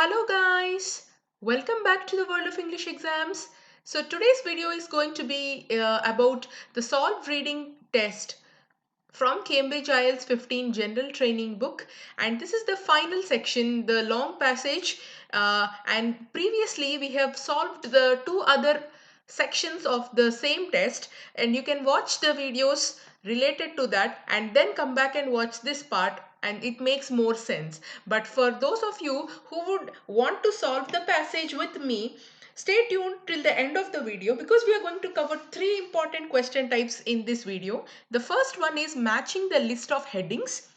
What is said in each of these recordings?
Hello guys, welcome back to the world of English exams. So today's video is going to be about the solved reading test from Cambridge IELTS 15 General Training Book, and this is the final section, the long passage, and previously we have solved the two other sections of the same test, and you can watch the videos related to that and then come back and watch this part and it makes more sense. But for those of you who would want to solve the passage with me, stay tuned till the end of the video because we are going to cover three important question types in this video. The first one is matching the list of headings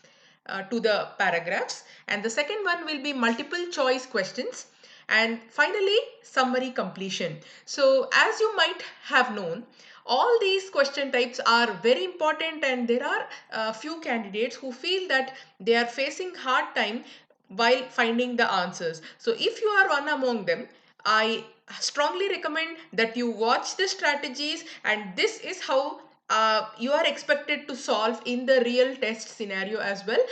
to the paragraphs, and the second one will be multiple choice questions, and finally summary completion. So as you might have known, all these question types are very important, and there are a few candidates who feel that they are facing hard time while finding the answers. So if you are one among them, I strongly recommend that you watch the strategies, and this is how you are expected to solve in the real test scenario as well.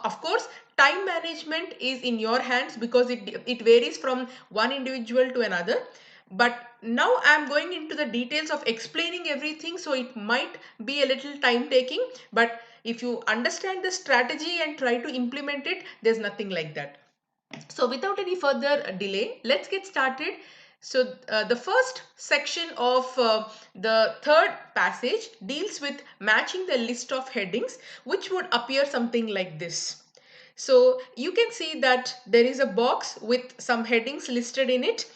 Of course, time management is in your hands because it varies from one individual to another. But now I'm going into the details of explaining everything, so it might be a little time taking. But if you understand the strategy and try to implement it, there's nothing like that. So without any further delay, let's get started. So the first section of the third passage deals with matching the list of headings, which would appear something like this. So you can see that there is a box with some headings listed in it.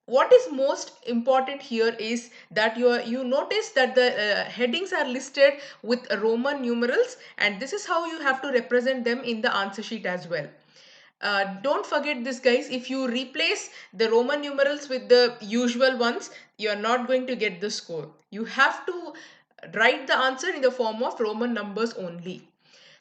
What is most important here is that you notice that the headings are listed with Roman numerals, and this is how you have to represent them in the answer sheet as well. Don't forget this, guys. If you replace the Roman numerals with the usual ones, you are not going to get the score. You have to write the answer in the form of Roman numbers only.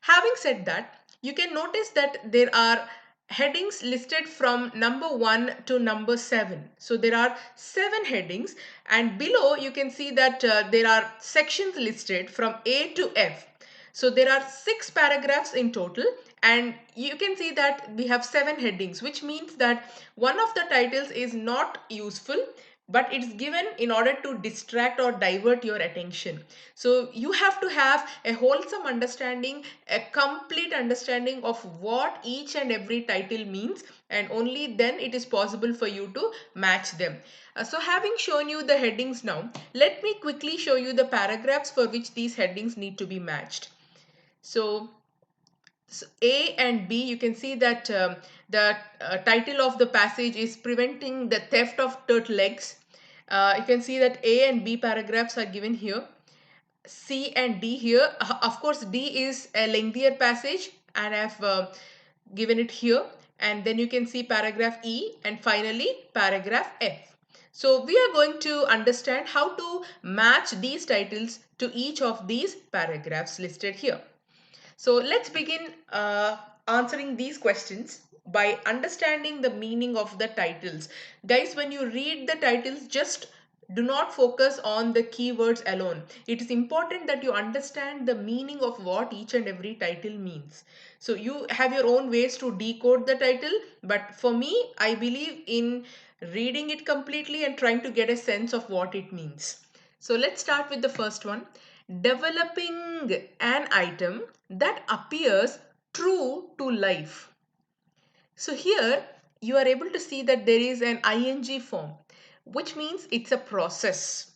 Having said that, you can notice that there are headings listed from number 1 to number 7. So there are 7 headings, and below you can see that there are sections listed from A to F. So there are 6 paragraphs in total, and you can see that we have 7 headings, which means that one of the titles is not useful, but it's given in order to distract or divert your attention. So you have to have a wholesome understanding, a complete understanding of what each and every title means, and only then it is possible for you to match them. So having shown you the headings now, let me quickly show you the paragraphs for which these headings need to be matched. So A and B, you can see that the title of the passage is preventing the theft of turtle eggs. You can see that A and B paragraphs are given here. C and D here. Of course, D is a lengthier passage, and I've given it here. And then you can see paragraph E and finally paragraph F. So we are going to understand how to match these titles to each of these paragraphs listed here. So let's begin answering these questions by understanding the meaning of the titles. Guys, when you read the titles, just do not focus on the keywords alone. It is important that you understand the meaning of what each and every title means. So you have your own ways to decode the title, but for me, I believe in reading it completely and trying to get a sense of what it means. So let's start with the first one. Developing an item that appears true to life. So here you are able to see that there is an ing form, which means it's a process.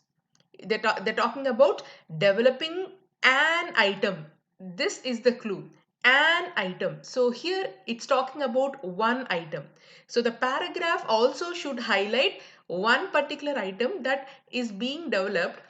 They're talking about developing an item. This is the clue. An item. So here it's talking about one item. So the paragraph also should highlight one particular item that is being developed.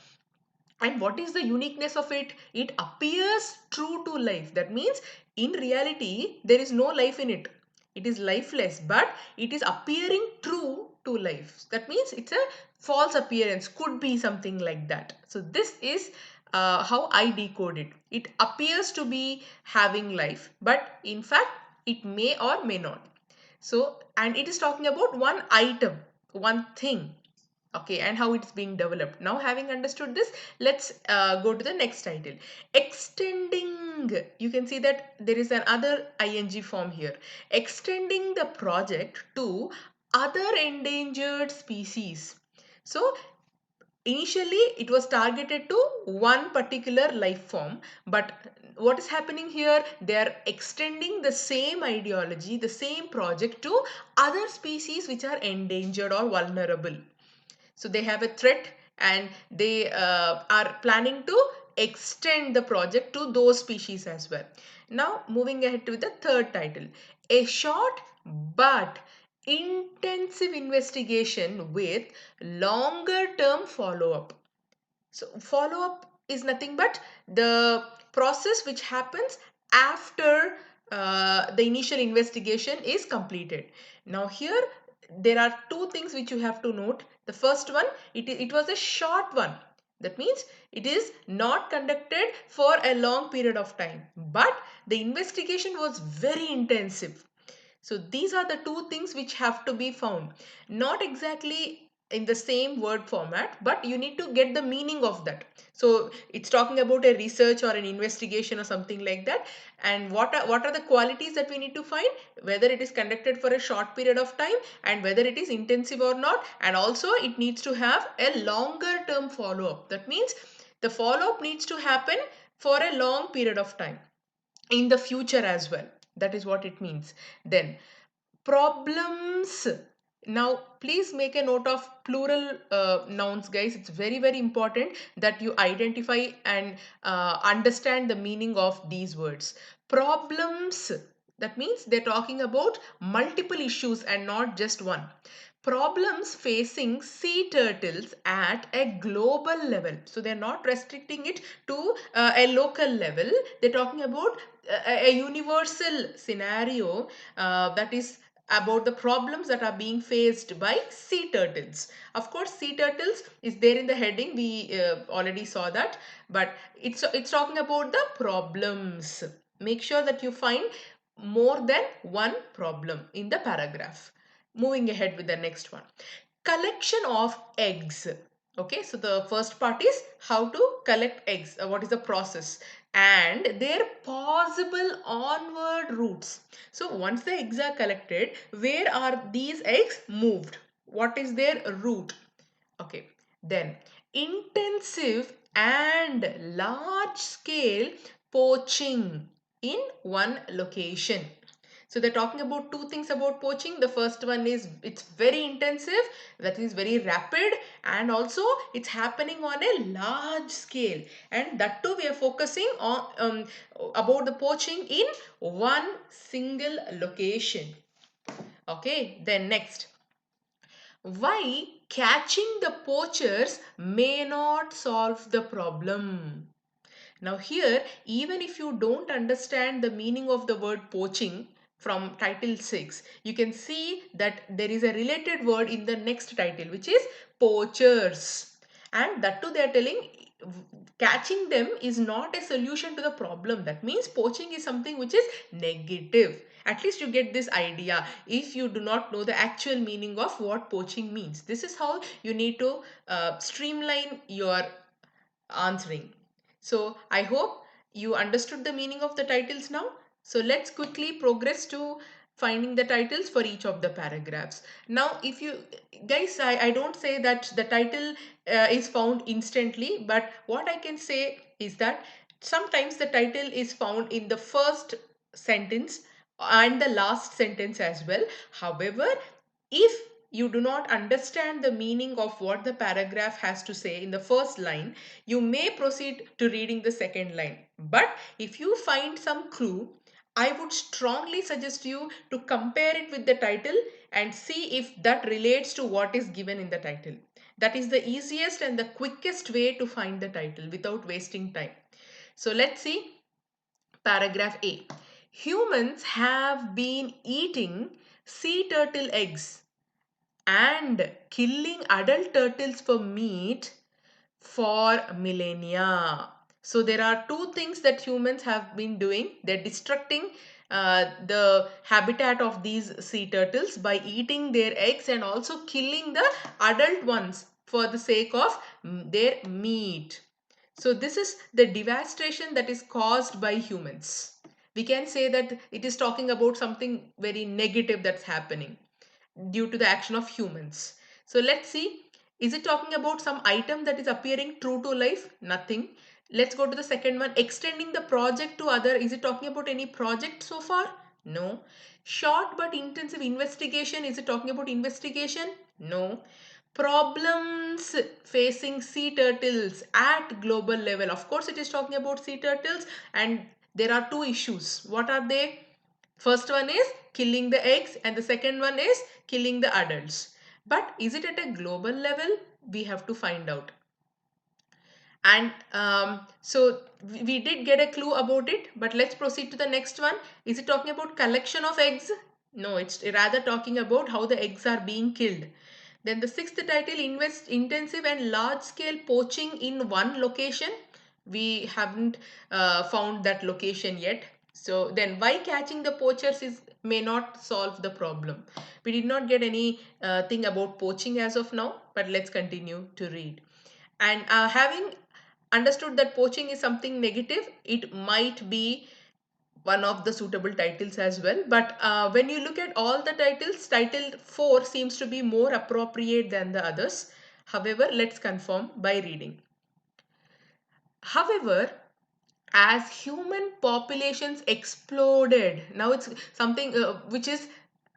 And what is the uniqueness of it? It appears true to life. That means in reality, there is no life in it. It is lifeless, but it is appearing true to life. That means it's a false appearance, could be something like that. So this is how I decode it. It appears to be having life, but in fact, it may or may not. So, and it is talking about one item, one thing. Okay, and how it's being developed. Now, having understood this, let's go to the next title. Extending. You can see that there is another ing form here. Extending the project to other endangered species. So initially it was targeted to one particular life form, but what is happening here, they are extending the same ideology, the same project to other species which are endangered or vulnerable. So they have a threat, and they are planning to extend the project to those species as well. Now moving ahead to the third title, a short but intensive investigation with longer term follow up. So follow up is nothing but the process which happens after the initial investigation is completed. Now here there are two things which you have to note. The first one, it was a short one. That means it is not conducted for a long period of time, but the investigation was very intensive. So these are the two things which have to be found. Not exactly in the same word format, but you need to get the meaning of that. So it's talking about a research or an investigation or something like that. And what are the qualities that we need to find? Whether it is conducted for a short period of time, and whether it is intensive or not. And also it needs to have a longer term follow-up. That means the follow-up needs to happen for a long period of time in the future as well. That is what it means. Then problems. Now please make a note of plural nouns, guys. It's very very important that you identify and understand the meaning of these words. Problems, that means they're talking about multiple issues and not just one. Problems facing sea turtles at a global level. So they're not restricting it to a local level. They're talking about a universal scenario, that is about the problems that are being faced by sea turtles. Of course, sea turtles is there in the heading. We already saw that, but it's talking about the problems. Make sure that you find more than one problem in the paragraph. Moving ahead with the next one, collection of eggs. Okay, so the first part is how to collect eggs, what is the process, and their possible onward routes. So once the eggs are collected, where are these eggs moved, what is their route? Okay, then intensive and large scale poaching in one location. So they're talking about two things about poaching. The first one is it's very intensive, that is very rapid, and also it's happening on a large scale. And that too we are focusing on about the poaching in one single location. Okay, then next, why catching the poachers may not solve the problem. Now here, even if you don't understand the meaning of the word poaching from title 6, you can see that there is a related word in the next title, which is poachers. And that too they are telling catching them is not a solution to the problem. That means poaching is something which is negative. At least you get this idea if you do not know the actual meaning of what poaching means. This is how you need to streamline your answering. So I hope you understood the meaning of the titles now. So let's quickly progress to finding the titles for each of the paragraphs. Now if you guys, I don't say that the title is found instantly, but what I can say is that sometimes the title is found in the first sentence and the last sentence as well. However, if you do not understand the meaning of what the paragraph has to say in the first line, you may proceed to reading the second line. But if you find some clue, I would strongly suggest you to compare it with the title and see if that relates to what is given in the title. That is the easiest and the quickest way to find the title without wasting time. So let's see paragraph A. Humans have been eating sea turtle eggs and killing adult turtles for meat for millennia. So there are two things that humans have been doing. They're destructing the habitat of these sea turtles by eating their eggs and also killing the adult ones for the sake of their meat. So this is the devastation that is caused by humans. We can say that it is talking about something very negative that's happening due to the action of humans. So let's see, is it talking about some item that is appearing true to life? Nothing. Let's go to the second one, extending the project to other. Is it talking about any project so far? No. Short but intensive investigation. Is it talking about investigation? No. Problems facing sea turtles at global level. Of course, it is talking about sea turtles, and there are two issues. What are they? First one is killing the eggs, and the second one is killing the adults. But is it at a global level? We have to find out. And so we did get a clue about it, but let's proceed to the next one. Is it talking about collection of eggs? No, it's rather talking about how the eggs are being killed. Then the sixth title, invest intensive and large scale poaching in one location. We haven't found that location yet. So then why catching the poachers is may not solve the problem. We did not get any thing about poaching as of now, but let's continue to read. And having understood that poaching is something negative, it might be one of the suitable titles as well. But when you look at all the titles, title 4 seems to be more appropriate than the others. However, let's confirm by reading. However, as human populations exploded, now it's something which is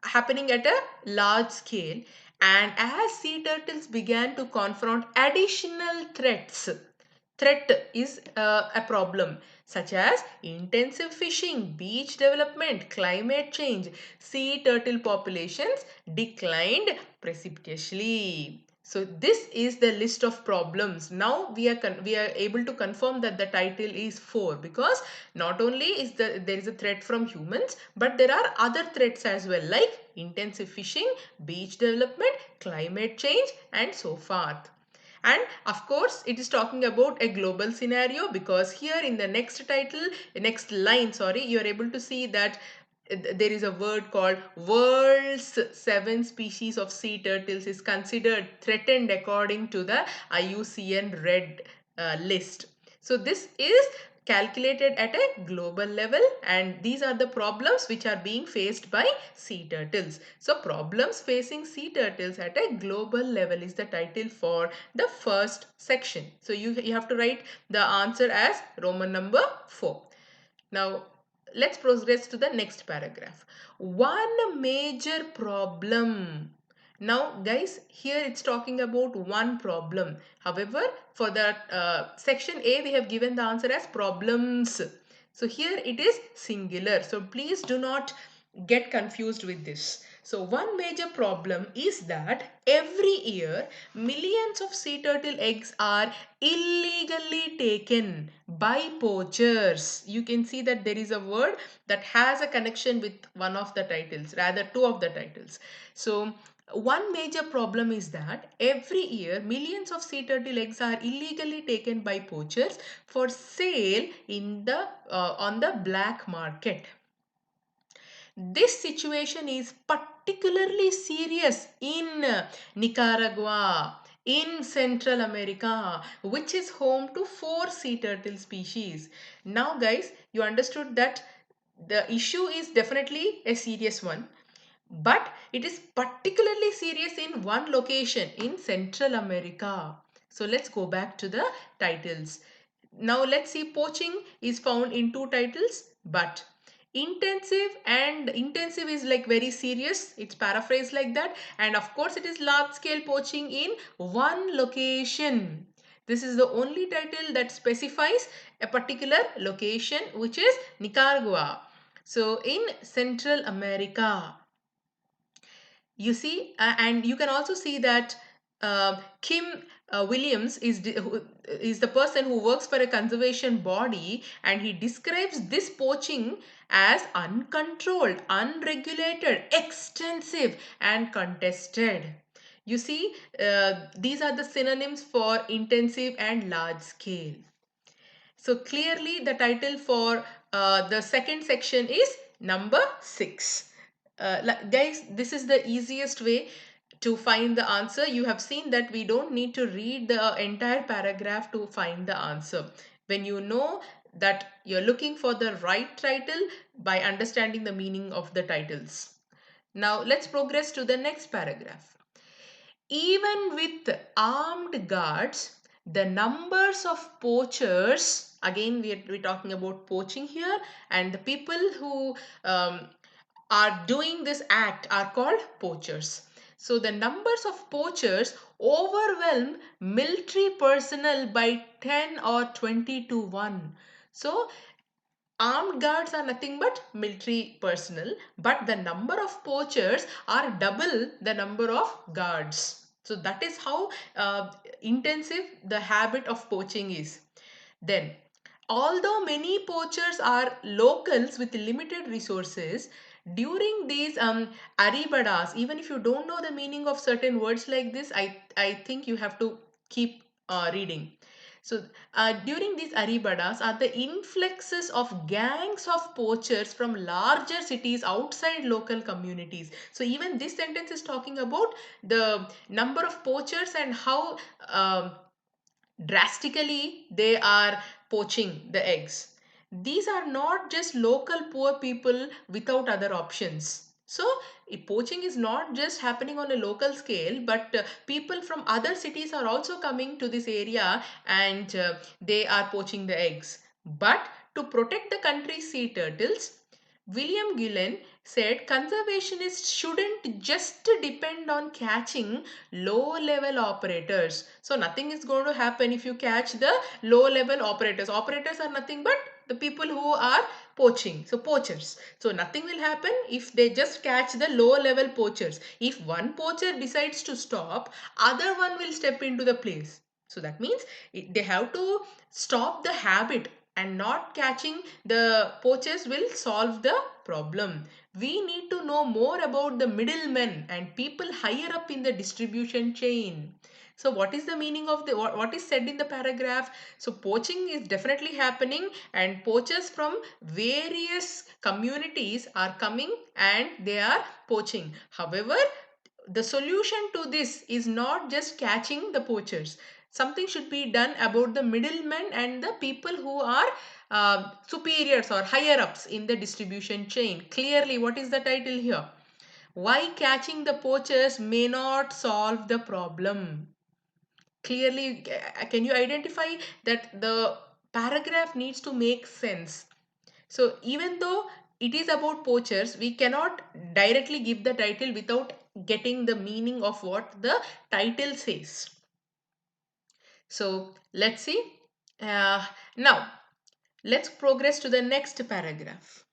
happening at a large scale, and as sea turtles began to confront additional threats. Threat is a problem such as intensive fishing, beach development, climate change. Sea turtle populations declined precipitously. So this is the list of problems. Now we are able to confirm that the title is 4, because not only is there is a threat from humans, but there are other threats as well, like intensive fishing, beach development, climate change, and so forth. And of course, it is talking about a global scenario, because here in the next title, next line, sorry, you are able to see that there is a word called world's 7 species of sea turtles is considered threatened according to the IUCN red list. So this is calculated at a global level, and these are the problems which are being faced by sea turtles. So problems facing sea turtles at a global level is the title for the first section. So you have to write the answer as Roman number 4. Now let's progress to the next paragraph. One major problem. Now guys, here it's talking about one problem. However, for the section A, we have given the answer as problems. So here it is singular. So please do not get confused with this. So one major problem is that every year millions of sea turtle eggs are illegally taken by poachers. You can see that there is a word that has a connection with one of the titles, rather two of the titles. So one major problem is that every year millions of sea turtle eggs are illegally taken by poachers for sale in the on the black market. This situation is particularly serious in Nicaragua, in Central America, which is home to 4 sea turtle species. Now guys, you understood that the issue is definitely a serious one, but it is particularly serious in one location in Central America. So let's go back to the titles. Now let's see, poaching is found in 2 titles, but intensive is like very serious, it's paraphrased like that, and of course it is large scale poaching in one location. This is the only title that specifies a particular location, which is Nicaragua. So in Central America, you see, and you can also see that Kim Williams is the person who works for a conservation body, and he describes this poaching as uncontrolled, unregulated, extensive, and contested. You see, these are the synonyms for intensive and large scale. So clearly the title for the second section is number 6. Guys, this is the easiest way to find the answer. You have seen that we don't need to read the entire paragraph to find the answer. When you know that you're looking for the right title by understanding the meaning of the titles. Now let's progress to the next paragraph. Even with armed guards, the numbers of poachers, again we're talking about poaching here, and the people who are doing this act are called poachers. So the numbers of poachers overwhelm military personnel by 10 or 20 to 1. So armed guards are nothing but military personnel, but the number of poachers are double the number of guards. So that is how intensive the habit of poaching is. Then, although many poachers are locals with limited resources, during these aribadas, even if you don't know the meaning of certain words like this, I think you have to keep reading. So, during these aribadas are the influxes of gangs of poachers from larger cities outside local communities. So, even this sentence is talking about the number of poachers and how drastically they are poaching the eggs. These are not just local poor people without other options. So, poaching is not just happening on a local scale, but people from other cities are also coming to this area and they are poaching the eggs. But to protect the country's sea turtles, William Gillen said conservationists shouldn't just depend on catching low level operators. So nothing is going to happen if you catch the low level operators. Operators are nothing but the people who are poaching. So poachers. So nothing will happen if they just catch the low level poachers. If one poacher decides to stop, other one will step into the place. So that means they have to stop the habit, and not catching the poachers will solve the problem. We need to know more about the middlemen and people higher up in the distribution chain. So what is the meaning of the what is said in the paragraph? So poaching is definitely happening and poachers from various communities are coming and they are poaching. However, the solution to this is not just catching the poachers. Something should be done about the middlemen and the people who are superiors or higher ups in the distribution chain. Clearly, what is the title here? Why catching the poachers may not solve the problem. Clearly, can you identify that the paragraph needs to make sense? So even though it is about poachers, we cannot directly give the title without getting the meaning of what the title says. So let's see. Now, let's progress to the next paragraph.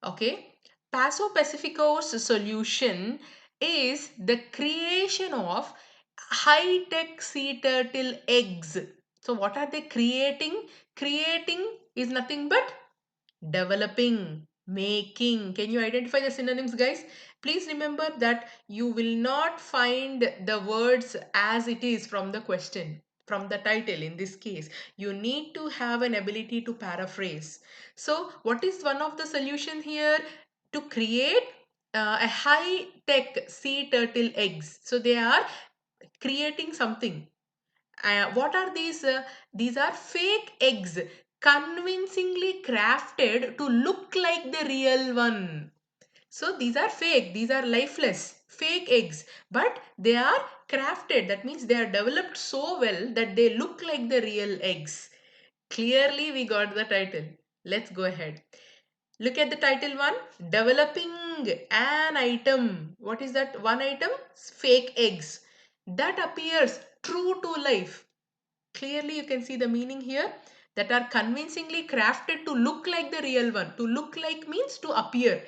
Okay. Paso Pacifico's solution is the creation of high-tech sea turtle eggs. So what are they creating? Creating is nothing but developing, making. Can you identify the synonyms, guys? Please remember that you will not find the words as it is from the question, from the title in this case. You need to have an ability to paraphrase. So what is one of the solution here? To create a high tech sea turtle eggs. So they are creating something. What are these? These are fake eggs, convincingly crafted to look like the real one. So these are fake, these are lifeless, fake eggs, but they are crafted. That means they are developed so well that they look like the real eggs. Clearly, we got the title. Let's go ahead. Look at the title one, developing an item. What is that one item? Fake eggs that appears true to life. Clearly, you can see the meaning here, that are convincingly crafted to look like the real one. To look like means to appear.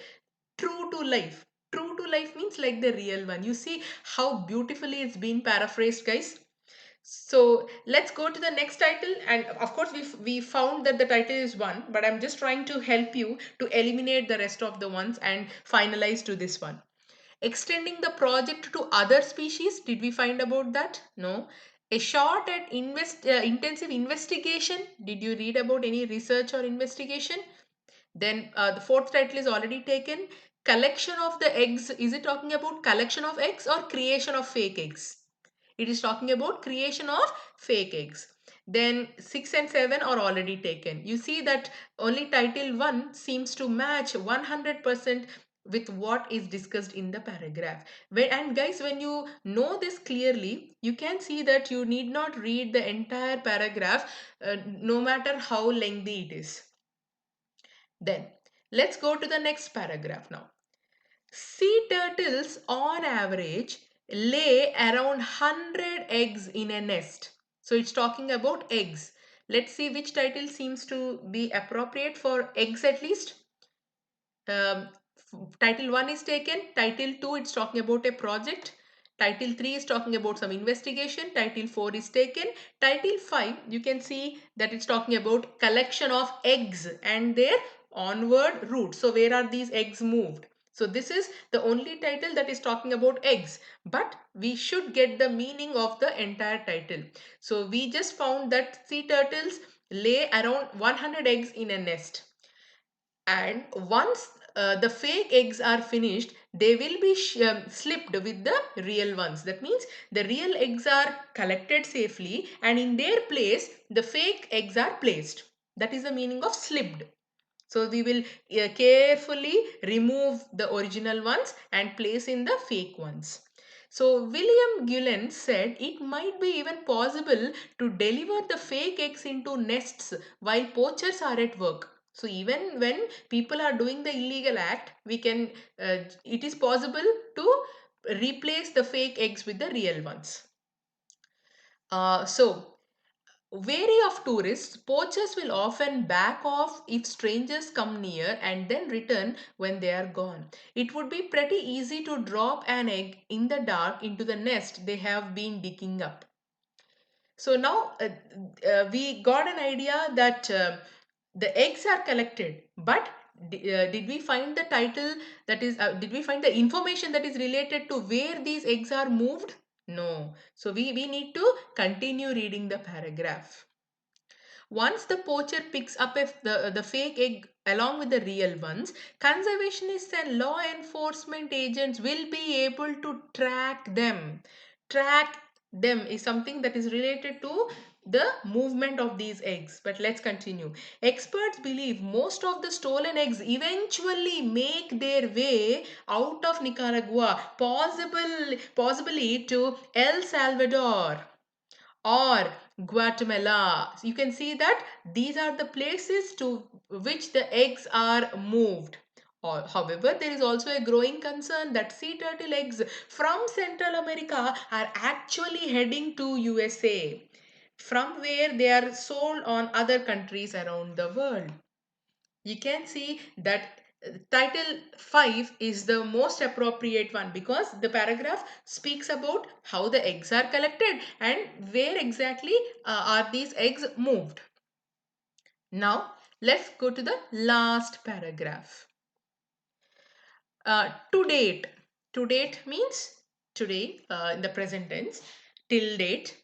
True to life. True to life means like the real one. You see how beautifully it's been paraphrased, guys. So let's go to the next title, and of course we found that the title is one, but I'm just trying to help you to eliminate the rest of the ones and finalize to this one. Extending the project to other species, did we find about that? No. A short and intensive investigation, did you read about any research or investigation? Then the fourth title is already taken. Collection of the eggs, is it talking about collection of eggs or creation of fake eggs? It is talking about creation of fake eggs. Then 6 and 7 are already taken. You see that only title 1 seems to match 100% with what is discussed in the paragraph. And guys, when you know this clearly, you can see that you need not read the entire paragraph, no matter how lengthy it is. Then let's go to the next paragraph now. Sea turtles on average lay around 100 eggs in a nest. So it's talking about eggs. Let's see which title seems to be appropriate for eggs at least. um, Title 1 is taken. Title 2, it's talking about a project. Title 3 is talking about some investigation. Title 4 is taken. Title 5, you can see that it's talking about collection of eggs and their onward route. So where are these eggs moved? So this is the only title that is talking about eggs, but we should get the meaning of the entire title. So we just found that sea turtles lay around 100 eggs in a nest, and once the fake eggs are finished, they will be slipped with the real ones. That means the real eggs are collected safely, and in their place the fake eggs are placed. That is the meaning of slipped. So we will carefully remove the original ones and place in the fake ones. So William Gillen said it might be even possible to deliver the fake eggs into nests while poachers are at work. So even when people are doing the illegal act, it is possible to replace the fake eggs with the real ones. So wary of tourists, poachers will often back off if strangers come near and then return when they are gone. It would be pretty easy to drop an egg in the dark into the nest they have been digging up. So now we got an idea that the eggs are collected, but did we find the title that is, did we find the information that is related to where these eggs are moved? No. So we need to continue reading the paragraph. Once the poacher picks up the fake egg along with the real ones, conservationists and law enforcement agents will be able to track them. Track them is something that is related to the movement of these eggs. But let's continue. Experts believe most of the stolen eggs eventually make their way out of Nicaragua, possibly to El Salvador or Guatemala. You can see that these are the places to which the eggs are moved. However, there is also a growing concern that sea turtle eggs from Central America are actually heading to USA, from where they are sold on other countries around the world. You can see that title 5 is the most appropriate one because the paragraph speaks about how the eggs are collected and where exactly are these eggs moved. Now let's go to the last paragraph. To date. To date means today, in the present tense. Till date,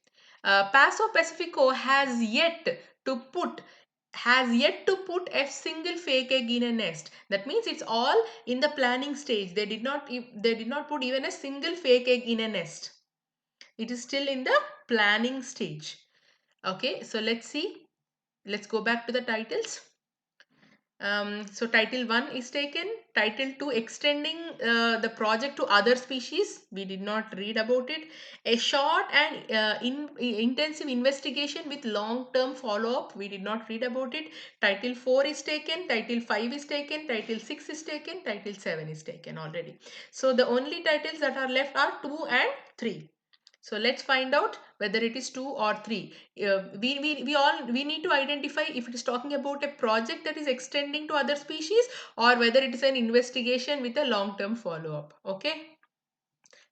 Paso Pacifico has yet to put a single fake egg in a nest. That means it's all in the planning stage. They did not put even a single fake egg in a nest. It is still in the planning stage. Okay, so let's see. Let's go back to the titles. So title 1 is taken. Title 2, extending the project to other species. We did not read about it. A short and intensive investigation with long-term follow-up. We did not read about it. Title 4 is taken. Title 5 is taken. Title 6 is taken. Title 7 is taken already. So the only titles that are left are 2 and 3. So let's find out whether it is 2 or 3. We need to identify if it is talking about a project that is extending to other species or whether it is an investigation with a long-term follow-up. Okay.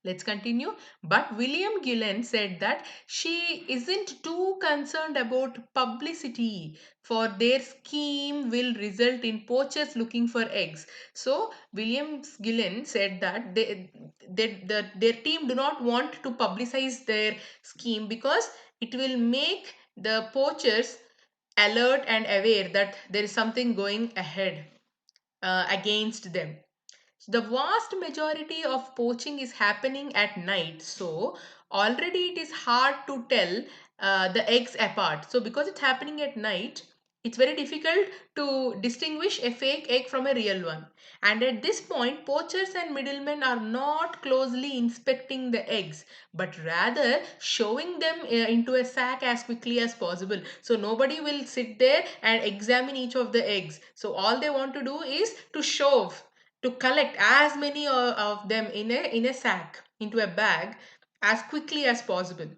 Let's continue. But William Gillen said that she isn't too concerned about publicity, for their scheme will result in poachers looking for eggs. So William Gillen said that their team do not want to publicize their scheme because it will make the poachers alert and aware that there is something going ahead against them. The vast majority of poaching is happening at night, so already it is hard to tell the eggs apart. So because it's happening at night, it's very difficult to distinguish a fake egg from a real one. And at this point, poachers and middlemen are not closely inspecting the eggs, but rather showing them into a sack as quickly as possible. So nobody will sit there and examine each of the eggs. So all they want to do is to shove, to collect as many of them in a sack, into a bag, as quickly as possible.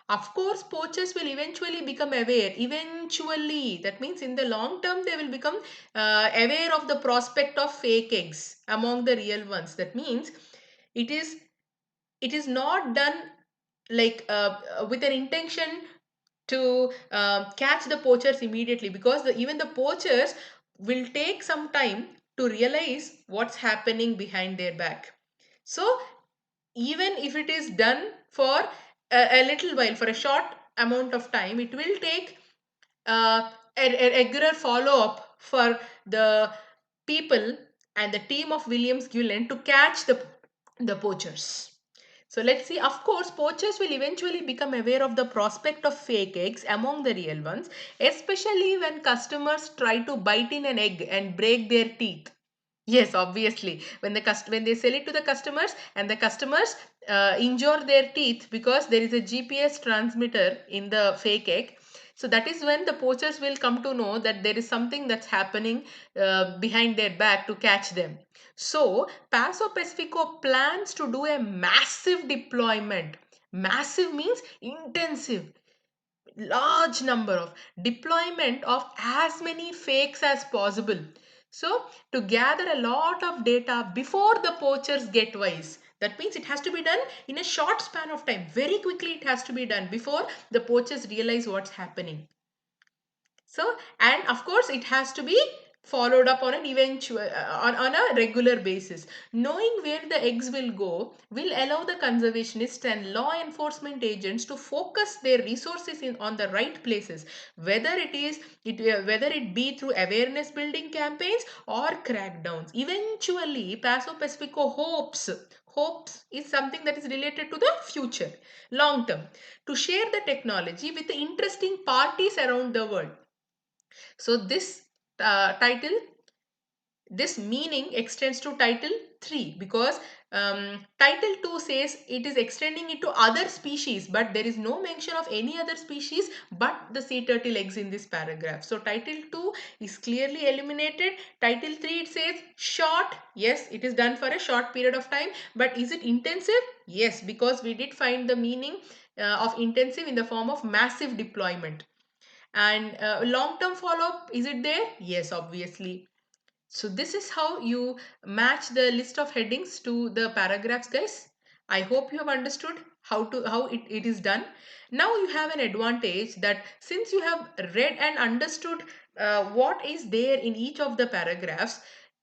Of course, poachers will eventually become aware. Eventually, that means in the long term, they will become aware of the prospect of fake eggs among the real ones. That means it is it is not done like with an intention to catch the poachers immediately, because even the poachers will take some time to realize what's happening behind their back. So even if it is done for a little while, for a short amount of time, it will take a regular follow up for the people and the team of Williams Gulen to catch the poachers. So let's see. Of course, poachers will eventually become aware of the prospect of fake eggs among the real ones, especially when customers try to bite in an egg and break their teeth. Yes, obviously. When they sell it to the customers and the customers injure their teeth because there is a GPS transmitter in the fake egg. So that is when the poachers will come to know that there is something that's happening behind their back to catch them. So Paso Pacifico plans to do a massive deployment. Massive means intensive, large number of deployment of as many fakes as possible, so to gather a lot of data before the poachers get wise. That means it has to be done in a short span of time, very quickly it has to be done before the poachers realize what's happening. So, and of course, it has to be followed up on an eventual on a regular basis. Knowing where the eggs will go will allow the conservationists and law enforcement agents to focus their resources on the right places, whether it be through awareness building campaigns or crackdowns. Eventually, Paso Pacifico hopes is something that is related to the future, long term, to share the technology with the interesting parties around the world. So this meaning extends to title 3, because title 2 says it is extending it to other species, but there is no mention of any other species but the sea turtle eggs in this paragraph. So title 2 is clearly eliminated. Title 3, it says short. Yes, it is done for a short period of time, but is it intensive? Yes, because we did find the meaning of intensive in the form of massive deployment. And long term follow up, is it there? Yes, obviously. So this is how you match the list of headings to the paragraphs, guys. I hope you have understood how it is done. Now you have an advantage that since you have read and understood what is there in each of the paragraphs,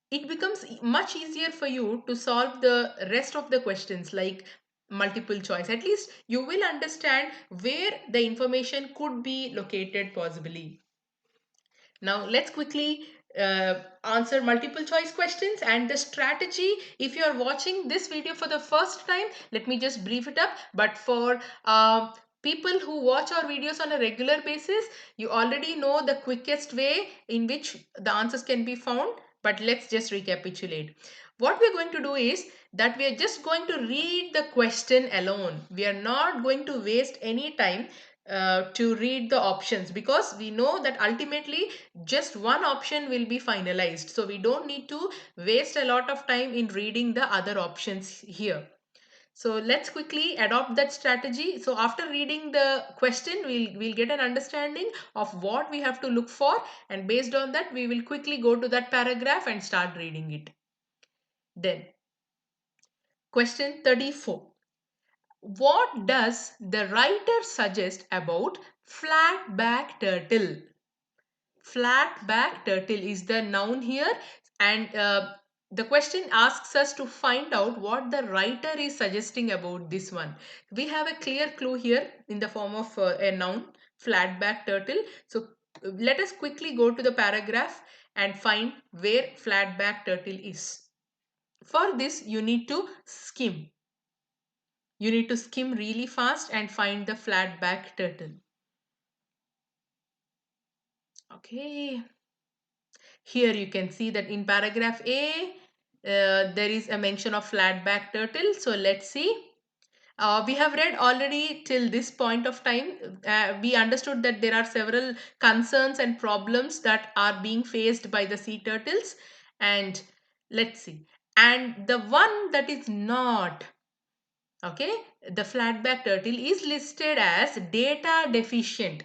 it becomes much easier for you to solve the rest of the questions like multiple choice. At least you will understand where the information could be located possibly. Now let's quickly answer multiple choice questions and the strategy. If you are watching this video for the first time, let me just brief it up. But for people who watch our videos on a regular basis, you already know the quickest way in which the answers can be found. But let's just recapitulate. What we're going to do is that we are just going to read the question alone. We are not going to waste any time to read the options, because we know that ultimately just one option will be finalized. So we don't need to waste a lot of time in reading the other options here. So let's quickly adopt that strategy. So after reading the question, we'll get an understanding of what we have to look for, and based on that, we will quickly go to that paragraph and start reading it. Then, question 34. What does the writer suggest about flat back turtle? Flat back turtle is the noun here, and the question asks us to find out what the writer is suggesting about this one. We have a clear clue here in the form of a noun, flat back turtle. So let us quickly go to the paragraph and find where flat back turtle is. For this, you need to skim. You need to skim really fast and find the flat back turtle. Okay. Here you can see that in paragraph A, there is a mention of flat back turtle. So let's see. We have read already till this point of time. We understood that there are several concerns and problems that are being faced by the sea turtles. And let's see. And the one that is not, okay, the flatback turtle is listed as data deficient.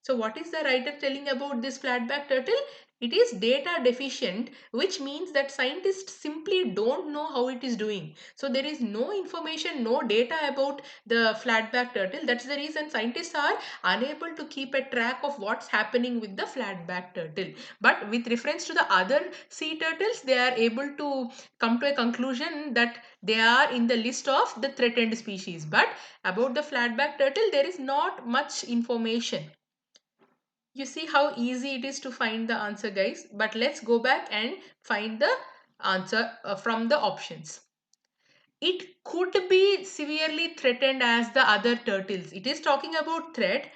So what is the writer telling about this flatback turtle? It is data deficient, which means that scientists simply don't know how it is doing. So there is no information, no data about the flatback turtle. That's the reason scientists are unable to keep a track of what's happening with the flatback turtle. But with reference to the other sea turtles, they are able to come to a conclusion that they are in the list of the threatened species. But about the flatback turtle, there is not much information. You see how easy it is to find the answer, guys. But let's go back and find the answer from the options. It could be severely threatened as the other turtles. It is talking about threat,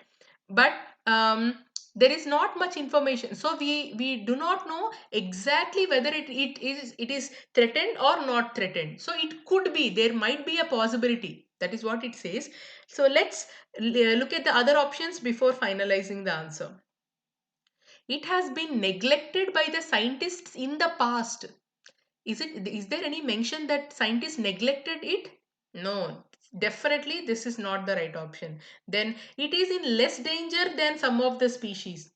but there is not much information. So we do not know exactly whether it is threatened or not threatened. So it could be, there might be a possibility. That is what it says. So let's look at the other options before finalizing the answer. It has been neglected by the scientists in the past. Is there any mention that scientists neglected it? No, definitely this is not the right option. Then it is in less danger than some of the species.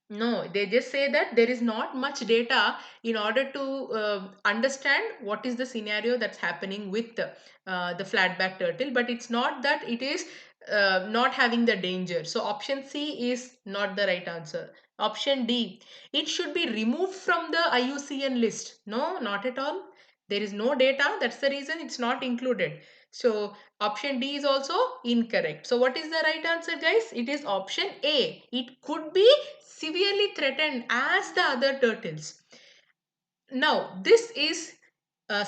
No, they just say that there is not much data in order to understand what is the scenario that's happening with the flatback turtle, but it's not that it is not having the danger. So option C is not the right answer. Option D, it should be removed from the IUCN list. No, not at all. There is no data. That's the reason it's not included. So option D is also incorrect. So what is the right answer, guys? It is option A. It could be severely threatened as the other turtles. Now, this is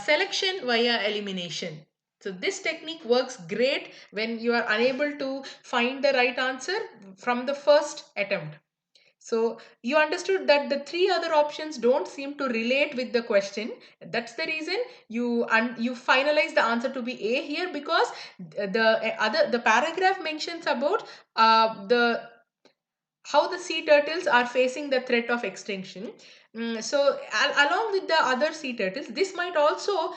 selection via elimination. So this technique works great when you are unable to find the right answer from the first attempt. So you understood that the three other options don't seem to relate with the question. That's the reason you finalize the answer to be A here, because the paragraph mentions about the how the sea turtles are facing the threat of extinction. So along with the other sea turtles, this might also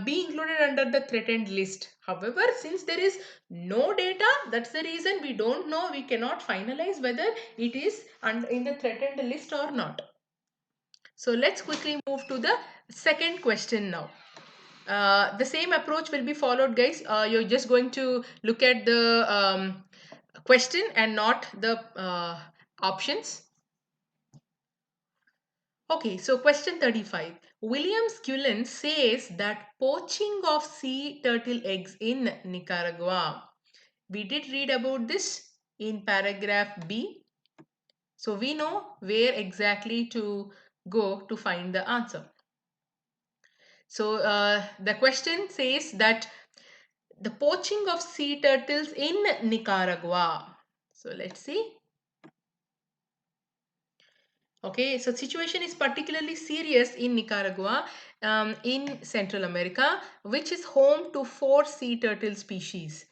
be included under the threatened list. However, since there is no data, that's the reason we don't know, we cannot finalize whether it is in the threatened list or not. So let's quickly move to the second question now. The same approach will be followed, guys. You're just going to look at the question and not the options. Okay, so question 35. William Scullin says that poaching of sea turtle eggs in Nicaragua. We did read about this in paragraph B. So we know where exactly to go to find the answer. So the question says that the poaching of sea turtles in Nicaragua. So let's see. Okay, so situation is particularly serious in Nicaragua, in Central America, which is home to 4 sea turtle species.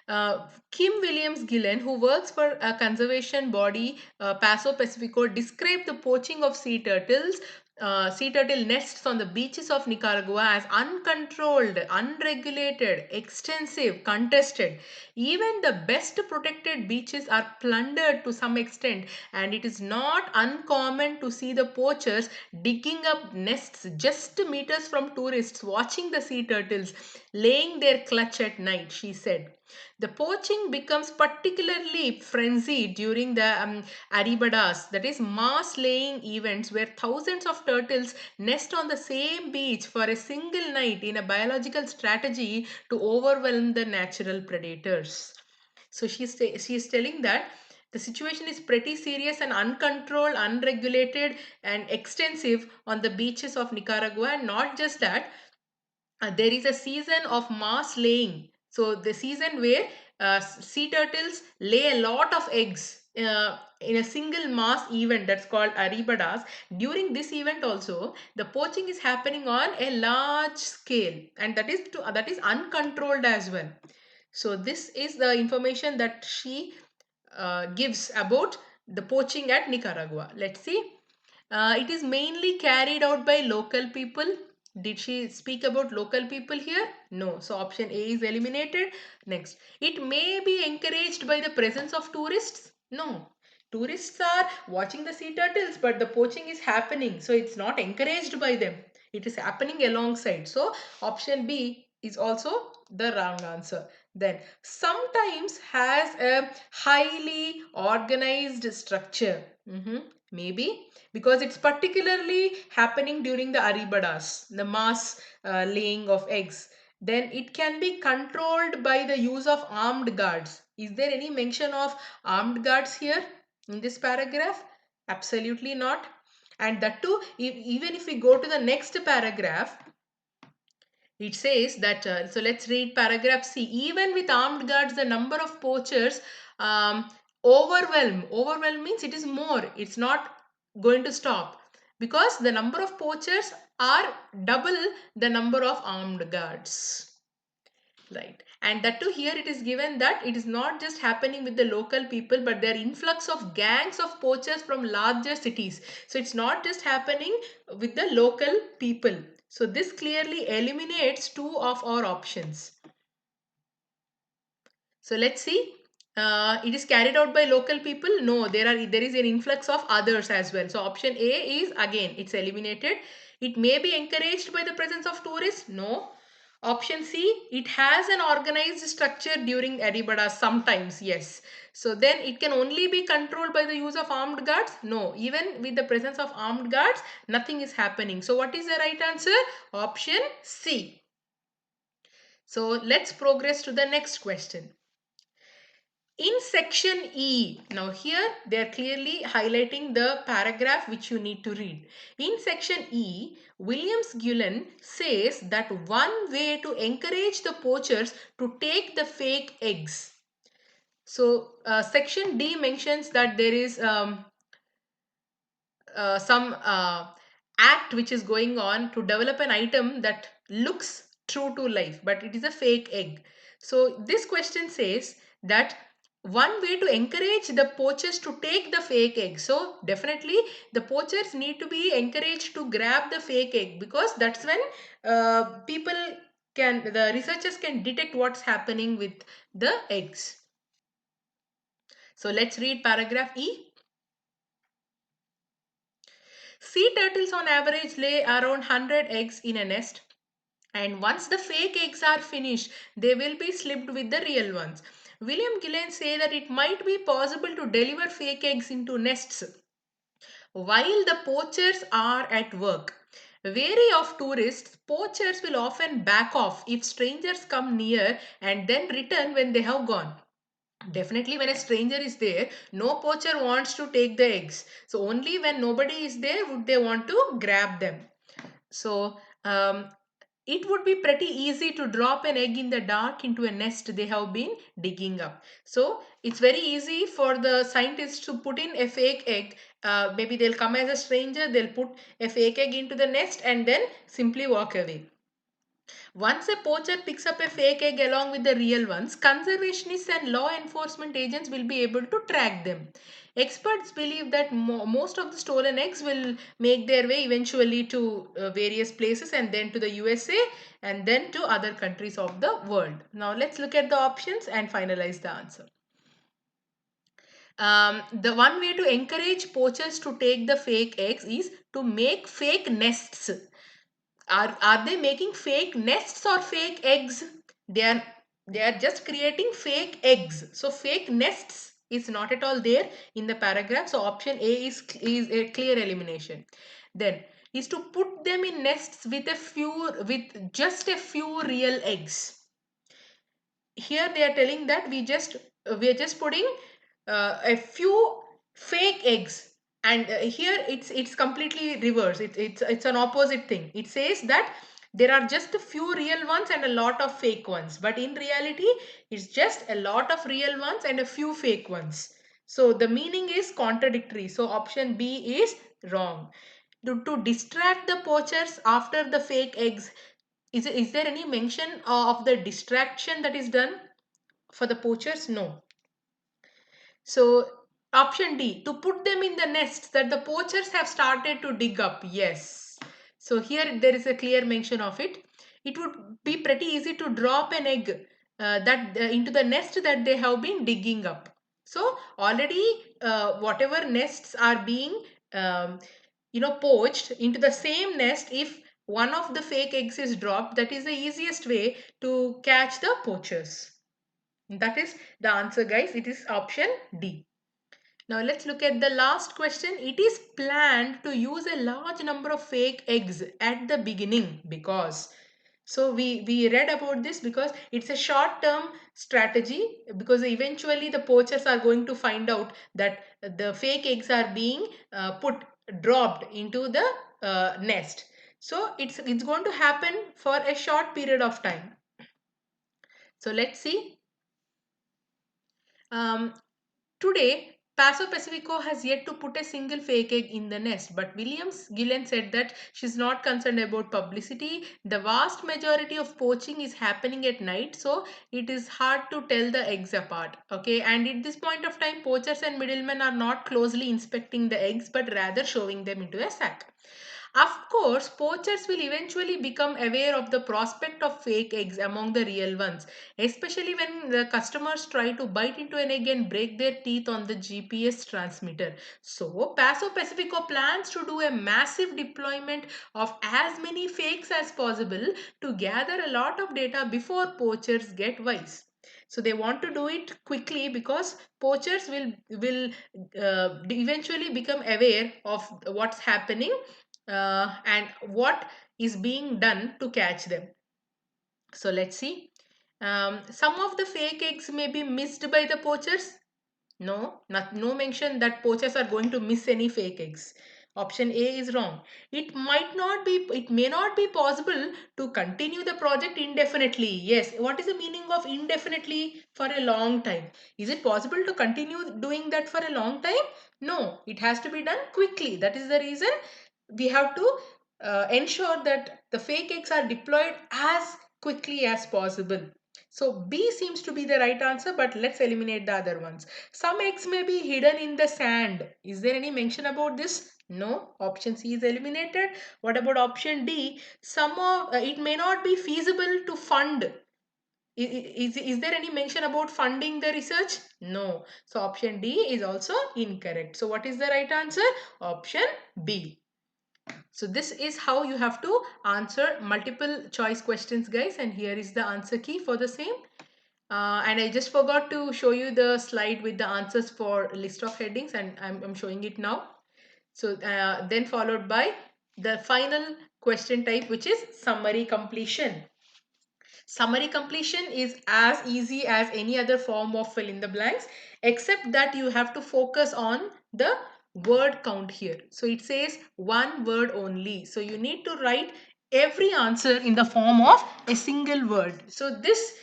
Kim Williams Gillen, who works for a conservation body, Paso Pacifico, described the poaching of sea turtle nests on the beaches of Nicaragua as uncontrolled, unregulated, extensive, contested. Even the best protected beaches are plundered to some extent, and it is not uncommon to see the poachers digging up nests just meters from tourists watching the sea turtles laying their clutch at night, she said. The poaching becomes particularly frenzied during the Aribadas, that is, mass laying events where thousands of turtles nest on the same beach for a single night in a biological strategy to overwhelm the natural predators. So she's telling that the situation is pretty serious and uncontrolled, unregulated, and extensive on the beaches of Nicaragua. And not just that, there is a season of mass laying. So the season where sea turtles lay a lot of eggs in a single mass event, that's called aribadas. During this event also, the poaching is happening on a large scale, and that is uncontrolled as well. So this is the information that she gives about the poaching at Nicaragua. Let's see. It is mainly carried out by local people. Did she speak about local people here? No. So option A is eliminated. Next, it may be encouraged by the presence of tourists. No. Tourists are watching the sea turtles, but the poaching is happening. So it's not encouraged by them. It is happening alongside. So option B is also the wrong answer. Then sometimes has a highly organized structure. Maybe because it's particularly happening during the aribadas, the mass laying of eggs. Then it can be controlled by the use of armed guards. Is there any mention of armed guards here in this paragraph? Absolutely not. And that too, even if we go to the next paragraph, it says that, so let's read paragraph C. Even with armed guards, the number of poachers overwhelm means it is more. It's not going to stop because the number of poachers are double the number of armed guards. Right. And that too, here it is given that it is not just happening with the local people, but there are influx of gangs of poachers from larger cities. So it's not just happening with the local people. So this clearly eliminates two of our options. So let's see. It is carried out by local people. No, there is an influx of others as well. So option A is again it's eliminated. It may be encouraged by the presence of tourists. No. Option C, it has an organized structure during Aribadas sometimes. Yes. So then it can only be controlled by the use of armed guards. No, even with the presence of armed guards, nothing is happening. So what is the right answer? Option C. So let's progress to the next question. In section E, now here they are clearly highlighting the paragraph which you need to read. In section E, Williams Gillen says that one way to encourage the poachers to take the fake eggs. So section D mentions that there is some act which is going on to develop an item that looks true to life, but it is a fake egg. So this question says that one way to encourage the poachers to take the fake egg. So definitely the poachers need to be encouraged to grab the fake egg, because that's when the researchers can detect what's happening with the eggs. So let's read paragraph E. Sea turtles on average lay around 100 eggs in a nest, and once the fake eggs are finished, they will be slipped with the real ones. William Gillen say that it might be possible to deliver fake eggs into nests while the poachers are at work. Wary of tourists, poachers will often back off if strangers come near and then return when they have gone. Definitely, when a stranger is there, no poacher wants to take the eggs. So, only when nobody is there would they want to grab them. So, it would be pretty easy to drop an egg in the dark into a nest they have been digging up. So, it's very easy for the scientists to put in a fake egg. Maybe they'll come as a stranger, they'll put a fake egg into the nest and then simply walk away. Once a poacher picks up a fake egg along with the real ones, conservationists and law enforcement agents will be able to track them. Experts believe that most of the stolen eggs will make their way eventually to various places, and then to the USA, and then to other countries of the world. Now let's look at the options and finalize the answer. The one way to encourage poachers to take the fake eggs is to make fake nests. Are they making fake nests or fake eggs? They are just creating fake eggs. So fake nests is not at all there in the paragraph. So option A is a clear elimination. Then is to put them in nests with just a few real eggs. Here they are telling that we are just putting a few fake eggs, and here it's completely reverse. It's an opposite thing. It says that There are just a few real ones and a lot of fake ones, but in reality it's just a lot of real ones and a few fake ones. So the meaning is contradictory. So option B is wrong. To distract the poachers after the fake eggs, is there any mention of the distraction that is done for the poachers? No. So option D, to put them in the nests that the poachers have started to dig up. Yes. So here there is a clear mention of it. It would be pretty easy to drop an egg that into the nest that they have been digging up. So already whatever nests are being poached into the same nest, if one of the fake eggs is dropped, that is the easiest way to catch the poachers. That is the answer, guys. It is option D. Now let's look at the last question. It is planned to use a large number of fake eggs at the beginning because, so we read about this because it's a short term strategy, because eventually the poachers are going to find out that the fake eggs are being dropped into the nest. So it's going to happen for a short period of time. So let's see. um, Today, Paso Pacifico has yet to put a single fake egg in the nest, but Williams Gillen said that she's not concerned about publicity. The vast majority of poaching is happening at night, so it is hard to tell the eggs apart. Okay, and at this point of time, poachers and middlemen are not closely inspecting the eggs, but rather shoving them into a sack. Of course, poachers will eventually become aware of the prospect of fake eggs among the real ones, especially when the customers try to bite into an egg and break their teeth on the GPS transmitter. So, Paso Pacifico plans to do a massive deployment of as many fakes as possible to gather a lot of data before poachers get wise. So they want to do it quickly because poachers will eventually become aware of what's happening and what is being done to catch them. So let's see. Some of the fake eggs may be missed by the poachers. No, no mention that poachers are going to miss any fake eggs. Option A is wrong. It may not be possible to continue the project indefinitely. Yes, what is the meaning of indefinitely? For a long time. Is it possible to continue doing that for a long time? No, it has to be done quickly. That is the reason we have to ensure that the fake eggs are deployed as quickly as possible. So B seems to be the right answer, but let's eliminate the other ones. Some eggs may be hidden in the sand. Is there any mention about this? No. Option C is eliminated. What about option D? It may not be feasible to fund. Is there any mention about funding the research? No. So option D is also incorrect. So what is the right answer? Option B. So this is how you have to answer multiple choice questions, guys, and here is the answer key for the same. And I just forgot to show you the slide with the answers for list of headings, and I'm showing it now. So then followed by the final question type, which is summary completion. Summary completion is as easy as any other form of fill in the blanks, except that you have to focus on the word count here. So it says one word only. So you need to write every answer in the form of a single word. So this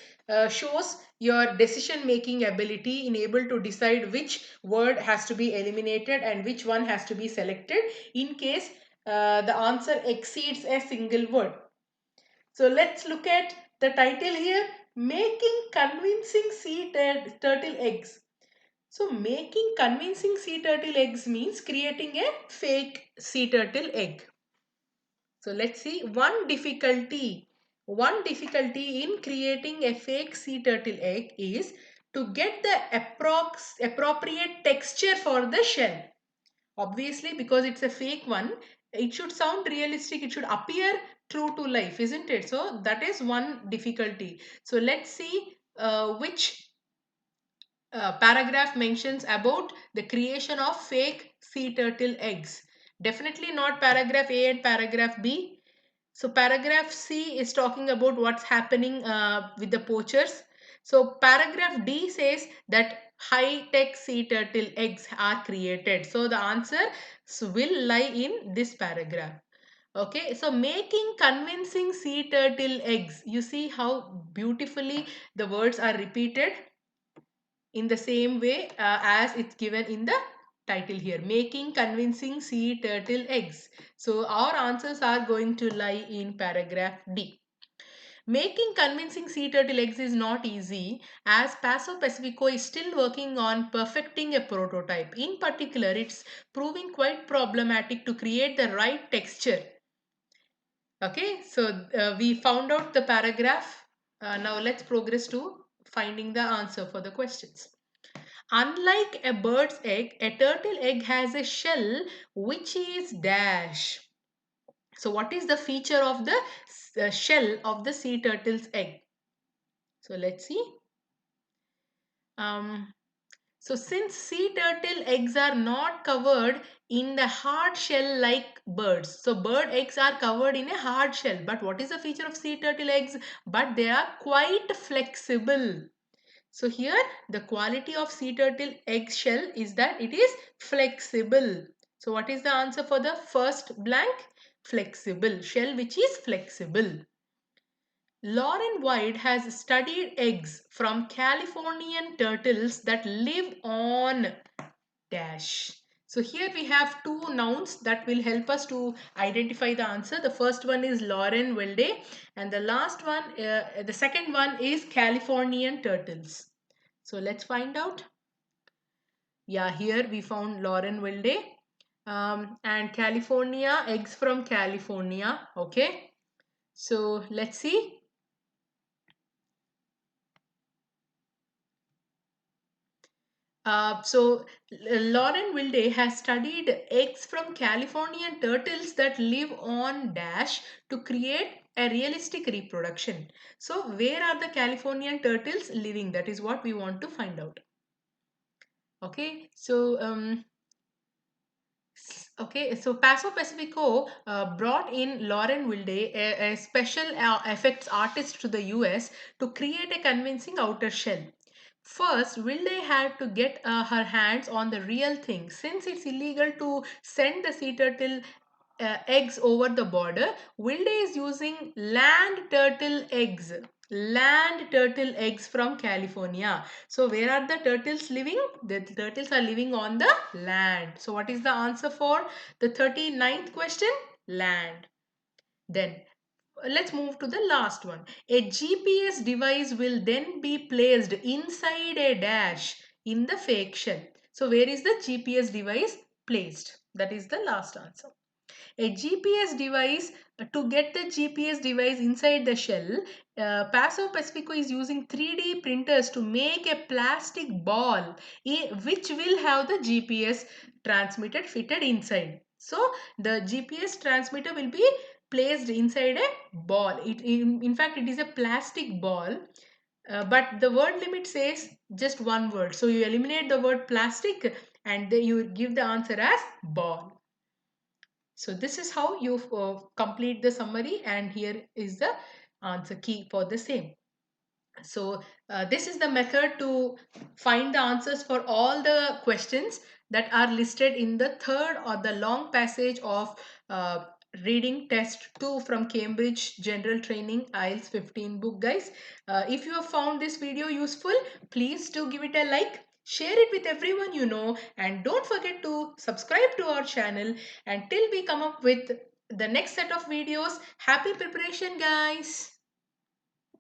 shows your decision making ability in able to decide which word has to be eliminated and which one has to be selected in case the answer exceeds a single word. So let's look at the title here, Making Convincing Turtle Eggs. So making convincing sea turtle eggs means creating a fake sea turtle egg. So let's see one difficulty. One difficulty in creating a fake sea turtle egg is to get the appropriate texture for the shell. Obviously, because it's a fake one, it should sound realistic, it should appear true to life, isn't it? So that is one difficulty. So let's see which paragraph mentions about the creation of fake sea turtle eggs. Definitely not paragraph A and paragraph B. So paragraph C is talking about what's happening with the poachers. So paragraph D says that high-tech sea turtle eggs are created. So the answer will lie in this paragraph. Okay, so making convincing sea turtle eggs. You see how beautifully the words are repeated in the same way as it's given in the title here. Making convincing sea turtle eggs. So our answers are going to lie in paragraph D. Making convincing sea turtle eggs is not easy as Paso Pacifico is still working on perfecting a prototype. In particular, it's proving quite problematic to create the right texture. Okay, so we found out the paragraph. Now let's progress to finding the answer for the questions. Unlike a bird's egg, a turtle egg has a shell which is dash. So what is the feature of the shell of the sea turtle's egg? So let's see. Um, so since sea turtle eggs are not covered in the hard shell like birds. So bird eggs are covered in a hard shell. But what is the feature of sea turtle eggs? But they are quite flexible. So here the quality of sea turtle egg shell is that it is flexible. So what is the answer for the first blank? Flexible. Shell which is flexible. Lauren White has studied eggs from Californian turtles that live on dash. So here we have two nouns that will help us to identify the answer. The first one is Lauren Wilde and the second one is Californian turtles. So let's find out. Yeah, here we found Lauren Wilde and California, eggs from California. Okay, so let's see. Lauren Wilde has studied eggs from Californian turtles that live on dash to create a realistic reproduction. So where are the Californian turtles living? That is what we want to find out. Okay, so Paso Pacifico brought in Lauren Wilde, a special effects artist to the US to create a convincing outer shell. First, Wilde had to get her hands on the real thing. Since it's illegal to send the sea turtle eggs over the border, Wilde is using land turtle eggs. Land turtle eggs from California. So, where are the turtles living? The turtles are living on the land. So, what is the answer for the 39th question? Land. Then let's move to the last one. A GPS device will then be placed inside a dash in the fake shell. So where is the GPS device placed? That is the last answer. A GPS device, to get the GPS device inside the shell, Paso Pacifico is using 3D printers to make a plastic ball which will have the GPS transmitter fitted inside. So the GPS transmitter will be placed inside a ball. In fact, it is a plastic ball. But the word limit says just one word. So you eliminate the word plastic and then you give the answer as ball. So this is how you complete the summary, and here is the answer key for the same. So this is the method to find the answers for all the questions that are listed in the third or the long passage of uh, reading test 2 from Cambridge General Training IELTS 15 book, guys. If you have found this video useful, please do give it a like, share it with everyone you know, and don't forget to subscribe to our channel. Until we come up with the next set of videos, happy preparation, guys.